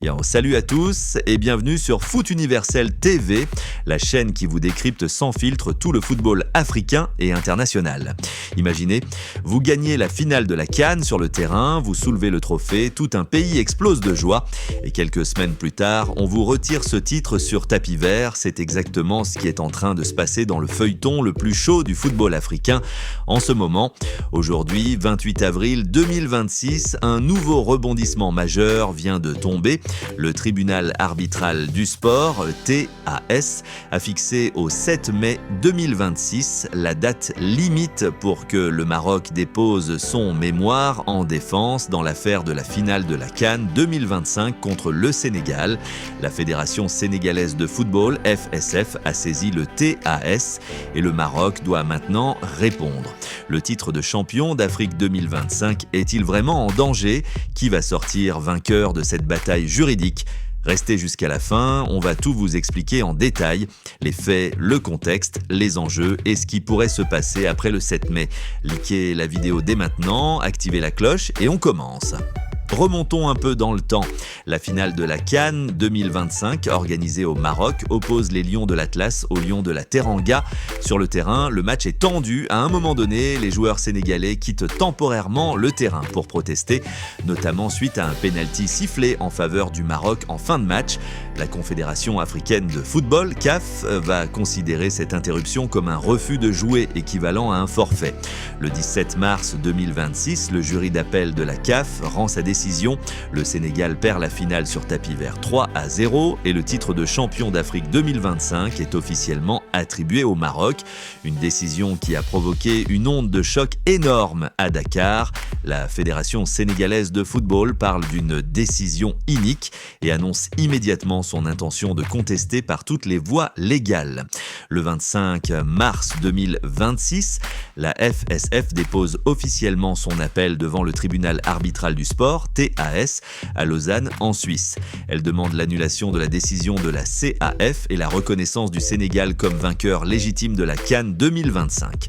Bien, salut à tous et bienvenue sur Foot Universel TV, la chaîne qui vous décrypte sans filtre tout le football africain et international. Imaginez, vous gagnez la finale de la CAN sur le terrain, vous soulevez le trophée, tout un pays explose de joie et quelques semaines plus tard, on vous retire ce titre sur tapis vert. C'est exactement ce qui est en train de se passer dans le feuilleton le plus chaud du football africain en ce moment. Aujourd'hui, 28 avril 2026, un nouveau rebondissement majeur vient de tomber. Le tribunal arbitral du sport, TAS, a fixé au 7 mai 2026 la date limite pour que le Maroc dépose son mémoire en défense dans l'affaire de la finale de la CAN 2025 contre le Sénégal. La Fédération sénégalaise de football, FSF, a saisi le TAS et le Maroc doit maintenant répondre. Le titre de champion d'Afrique 2025 est-il vraiment en danger ? Qui va sortir vainqueur de cette bataille juridique ? Restez jusqu'à la fin, on va tout vous expliquer en détail, les faits, le contexte, les enjeux et ce qui pourrait se passer après le 7 mai. Likez la vidéo dès maintenant, activez la cloche et on commence. Remontons un peu dans le temps. La finale de la CAN 2025, organisée au Maroc, oppose les Lions de l'Atlas aux Lions de la Teranga. Sur le terrain, le match est tendu. À un moment donné, les joueurs sénégalais quittent temporairement le terrain pour protester, notamment suite à un pénalty sifflé en faveur du Maroc en fin de match. La Confédération africaine de football, CAF, va considérer cette interruption comme un refus de jouer équivalent à un forfait. Le 17 mars 2026, le jury d'appel de la CAF rend sa décision. Le Sénégal perd la finale sur tapis vert 3-0 et le titre de champion d'Afrique 2025 est officiellement attribué au Maroc. Une décision qui a provoqué une onde de choc énorme à Dakar. La Fédération sénégalaise de football parle d'une décision inique et annonce immédiatement son intention de contester par toutes les voies légales. Le 25 mars 2026, la FSF dépose officiellement son appel devant le tribunal arbitral du sport, TAS, à Lausanne, en Suisse. Elle demande l'annulation de la décision de la CAF et la reconnaissance du Sénégal comme vainqueur légitime de la CAN 2025.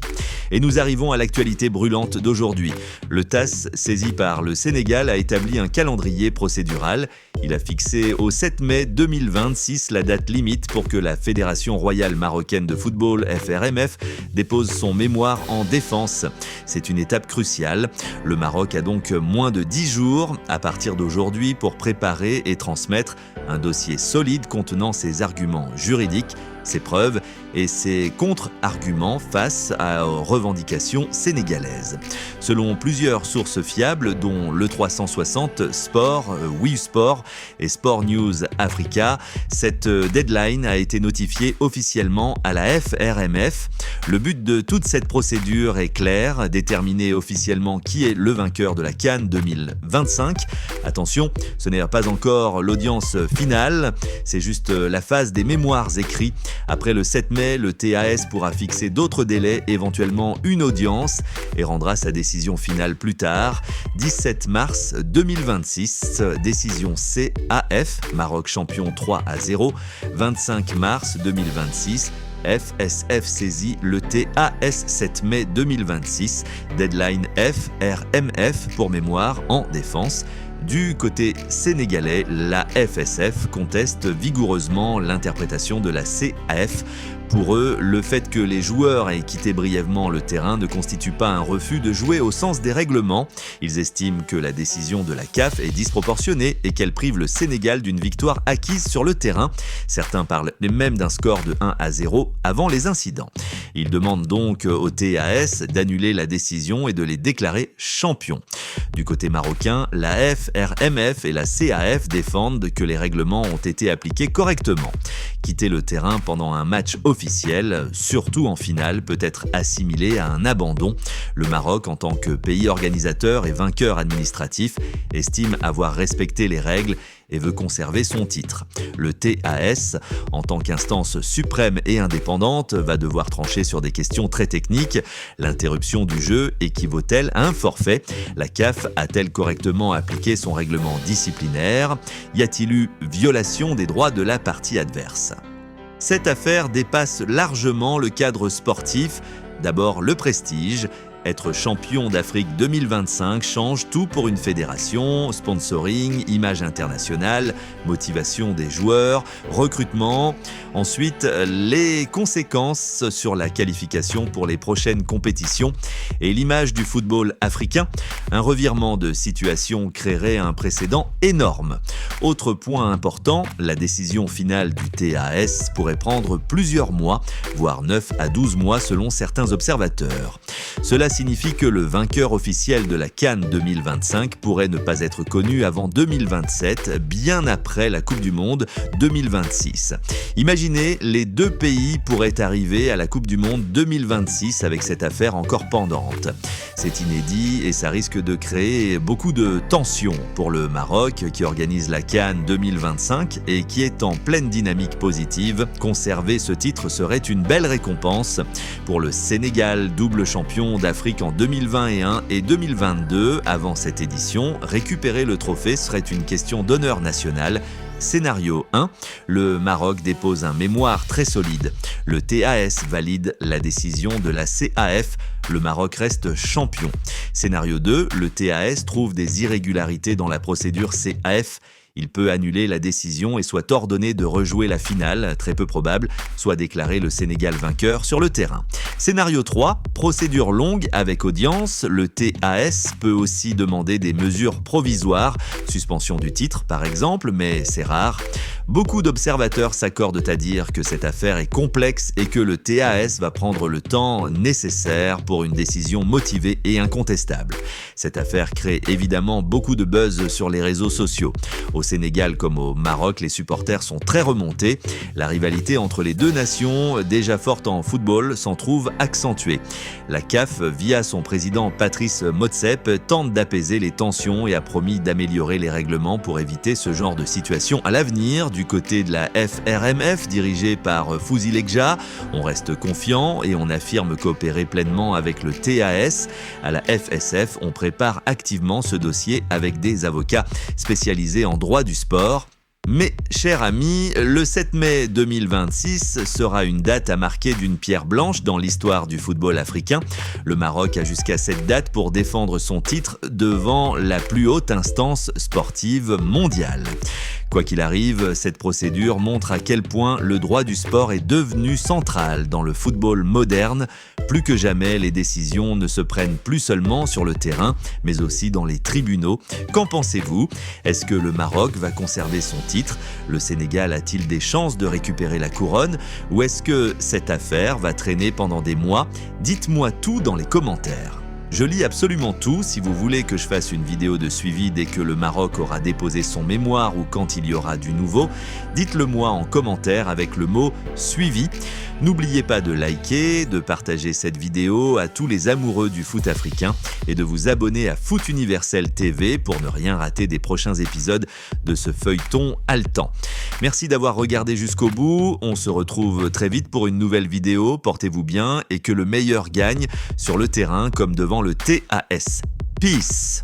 Et nous arrivons à l'actualité brûlante d'aujourd'hui. Le TAS, saisi par le Sénégal, a établi un calendrier procédural. Il a fixé au 7 mai 2026 la date limite pour que la Fédération royale marocaine de football, FRMF, dépose son mémoire en défense. C'est une étape cruciale. Le Maroc a donc moins de 10 jours à partir d'aujourd'hui pour préparer et transmettre un dossier solide contenant ses arguments juridiques, ses preuves et ses contre-arguments face aux revendications sénégalaises. Selon plusieurs sources fiables, dont le 360 Sport, WeSport et Sport News Africa, cette deadline a été notifiée officiellement à la FRMF. Le but de toute cette procédure est clair, déterminer officiellement qui est le vainqueur de la CAN 2025. Attention, ce n'est pas encore l'audience finale, c'est juste la phase des mémoires écrits. Après le 7 mai, le TAS pourra fixer d'autres délais, éventuellement une audience, et rendra sa décision finale plus tard. 17 mars 2026, décision CAF, Maroc champion 3-0. 25 mars 2026, FSF saisit le TAS 7 mai 2026, deadline FRMF pour mémoire en défense. Du côté sénégalais, la FSF conteste vigoureusement l'interprétation de la CAF. Pour eux, le fait que les joueurs aient quitté brièvement le terrain ne constitue pas un refus de jouer au sens des règlements. Ils estiment que la décision de la CAF est disproportionnée et qu'elle prive le Sénégal d'une victoire acquise sur le terrain. Certains parlent même d'un score de 1-0 avant les incidents. Ils demandent donc au TAS d'annuler la décision et de les déclarer champions. Du côté marocain, la FRMF et la CAF défendent que les règlements ont été appliqués correctement. Quitter le terrain pendant un match officiel, surtout en finale, peut être assimilé à un abandon. Le Maroc, en tant que pays organisateur et vainqueur administratif, estime avoir respecté les règles et veut conserver son titre. Le TAS, en tant qu'instance suprême et indépendante, va devoir trancher sur des questions très techniques. L'interruption du jeu équivaut-elle à un forfait ? La CAF a-t-elle correctement appliqué son règlement disciplinaire ? Y a-t-il eu violation des droits de la partie adverse ? Cette affaire dépasse largement le cadre sportif. D'abord le prestige Être champion d'Afrique 2025 change tout pour une fédération, sponsoring, image internationale, motivation des joueurs, recrutement. Ensuite, les conséquences sur la qualification pour les prochaines compétitions et l'image du football africain. Un revirement de situation créerait un précédent énorme. Autre point important, la décision finale du TAS pourrait prendre plusieurs mois, voire 9 à 12 mois selon certains observateurs. Cela signifie que le vainqueur officiel de la CAN 2025 pourrait ne pas être connu avant 2027, bien après la Coupe du Monde 2026. Imaginez, les deux pays pourraient arriver à la Coupe du Monde 2026 avec cette affaire encore pendante. C'est inédit et ça risque de créer beaucoup de tensions pour le Maroc qui organise la CAN 2025 et qui est en pleine dynamique positive. Conserver ce titre serait une belle récompense. Pour le Sénégal, double champion d'Afrique en 2021 et 2022, avant cette édition, récupérer le trophée serait une question d'honneur national. Scénario 1, le Maroc dépose un mémoire très solide. Le TAS valide la décision de la CAF. Le Maroc reste champion. Scénario 2, le TAS trouve des irrégularités dans la procédure CAF. Il peut annuler la décision et soit ordonné de rejouer la finale, très peu probable, soit déclarer le Sénégal vainqueur sur le terrain. Scénario 3, procédure longue avec audience. Le TAS peut aussi demander des mesures provisoires, suspension du titre par exemple, mais c'est rare. Beaucoup d'observateurs s'accordent à dire que cette affaire est complexe et que le TAS va prendre le temps nécessaire pour une décision motivée et incontestable. Cette affaire crée évidemment beaucoup de buzz sur les réseaux sociaux. Au Sénégal comme au Maroc, les supporters sont très remontés. La rivalité entre les deux nations, déjà forte en football, s'en trouve accentuée. La CAF, via son président Patrice Motsepe, tente d'apaiser les tensions et a promis d'améliorer les règlements pour éviter ce genre de situation à l'avenir. Du côté de la FRMF, dirigée par Fouzi Lekja, on reste confiant et on affirme coopérer pleinement avec le TAS. À la FSF, on prépare activement ce dossier avec des avocats spécialisés en droit du sport. Mais, chers amis, le 7 mai 2026 sera une date à marquer d'une pierre blanche dans l'histoire du football africain. Le Maroc a jusqu'à cette date pour défendre son titre devant la plus haute instance sportive mondiale. Quoi qu'il arrive, cette procédure montre à quel point le droit du sport est devenu central dans le football moderne. Plus que jamais, les décisions ne se prennent plus seulement sur le terrain, mais aussi dans les tribunaux. Qu'en pensez-vous ? Est-ce que le Maroc va conserver son titre ? Le Sénégal a-t-il des chances de récupérer la couronne ? Ou est-ce que cette affaire va traîner pendant des mois ? Dites-moi tout dans les commentaires. Je lis absolument tout. Si vous voulez que je fasse une vidéo de suivi dès que le Maroc aura déposé son mémoire ou quand il y aura du nouveau, dites-le moi en commentaire avec le mot « suivi ». N'oubliez pas de liker, de partager cette vidéo à tous les amoureux du foot africain et de vous abonner à Foot Universel TV pour ne rien rater des prochains épisodes de ce feuilleton haletant. Merci d'avoir regardé jusqu'au bout. On se retrouve très vite pour une nouvelle vidéo. Portez-vous bien et que le meilleur gagne sur le terrain comme devant le TAS. Peace!